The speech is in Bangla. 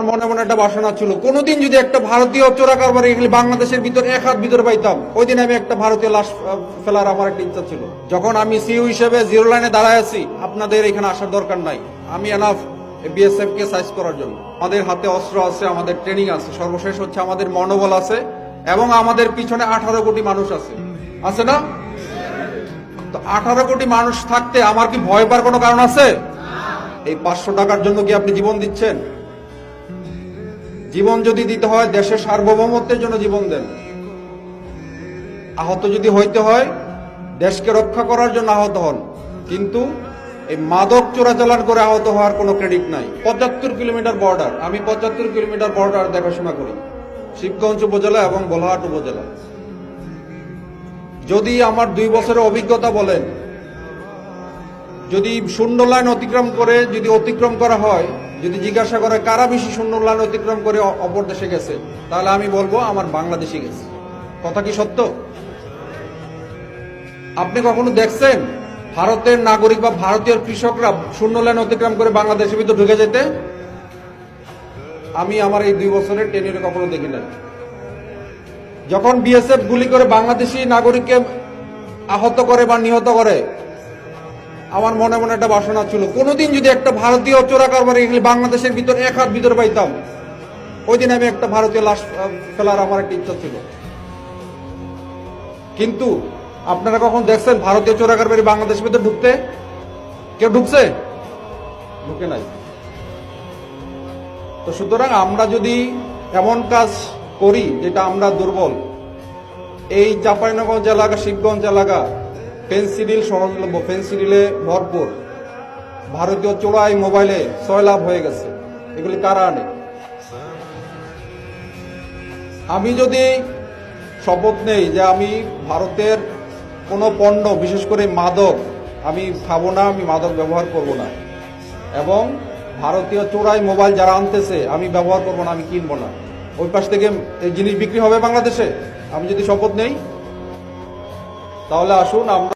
মনে মনে একটা বাসনা ছিল, কোনোদিন যদি একটা ভারতীয় চোরা কারবারি এখানে বাংলাদেশের ভিতর এক হাত ভিতরে পাইতাম, ওই দিন আমি একটা ভারতীয় লাশ ফেলার আমার একটা ইচ্ছা ছিল। যখন আমি সিইউ হিসেবে জিরো লাইনে দাঁড়ায় আছি, আপনাদের এখানে আসার দরকার নাই, আমি এনাফ বিএসএফ কে সাইজ করার জন্য। আমাদের হাতে অস্ত্র আছে, আমাদের ট্রেনিং আছে, সর্বশেষ হচ্ছে আমাদের মনোবল আছে, এবং আমাদের পিছনে 18 কোটি মানুষ আছে, আছে না? তো 18 কোটি মানুষ থাকতে আমার কি ভয় পাওয়ার কোনো কারণ আছে? এই 500 টাকার জন্য কি আপনি জীবন দিচ্ছেন? জীবন যদি দিতে হয় দেশের সার্বভৌমত্বের জন্য জীবন দেন। আহত যদি হইতে হয় দেশকে রক্ষা করার জন্য আহত হন, কিন্তু এই মাদক চোরাচালান করে আহত হওয়ার কোনো ক্রেডিট নাই। 75 কিলোমিটার বর্ডার, আমি 75 কিলোমিটার বর্ডার দেখাশোনা করি, শিবগঞ্জ উপজেলা এবং বোলহাট উপজেলা। যদি আমার 2 বছরের অভিজ্ঞতা বলেন, যদি শূন্য লাইন অতিক্রম করে যদি অতিক্রম করা হয়, যদি জিজ্ঞাসা করে কারা বেশি শূন্য লাইন অতিক্রম করে অপর দেশে গেছে, তাহলে আমি বলবো আমার বাংলাদেশে গেছে। কথা কি সত্য? আপনি কখনো দেখছেন ভারতের নাগরিক বা ভারতীয় কৃষকরা শূন্য লাইন অতিক্রম করে বাংলাদেশের ভিতর ঢুকে যেতে? আমি আমার এই 2 বছরের টেনিয়রে কখনো দেখি না। যখন বিএসএফ গুলি করে বাংলাদেশি নাগরিককে আহত করে বা নিহত করে, আমার মনে মনে একটা বাসনা ছিল, কোনোদিন যদি একটা ভারতীয় চোরা কারবারি এখানে বাংলাদেশের ভিতর এক হাত ভিতরে পাইতাম, ওই দিন আমি একটা ভারতীয় লাশ ফেলার আমার একটা ইচ্ছা ছিল। কিন্তু আপনারা কখন দেখছেন ভারতীয় চোরা কারবারি বাংলাদেশের ভিতরে ঢুকতে? কেউ ঢুকছে? ঢুকে নাই। তো সুতরাং আমরা যদি এমন কাজ করি যেটা আমরা দুর্বল, এই চাঁপাইনগর এলাকা, শিবগঞ্জ এলাকা ফেন্সিডিল সহজলভ্য, ফেন্সিডিলে ভরপুর, ভারতীয় চোরাই মোবাইলে সয়লাভ হয়ে গেছে। এগুলি কারা আনে? আমি যদি শপথ নেই যে আমি ভারতের কোনো পণ্য, বিশেষ করে মাদক আমি খাবো না, আমি মাদক ব্যবহার করব না, এবং ভারতীয় চোরাই মোবাইল যারা আনতেছে আমি ব্যবহার করবো না, আমি কিনবো না, ওই পাশ থেকে এই জিনিস বিক্রি হবে বাংলাদেশে, আমি যদি শপথ নেই, তাহলে আসুন আমরা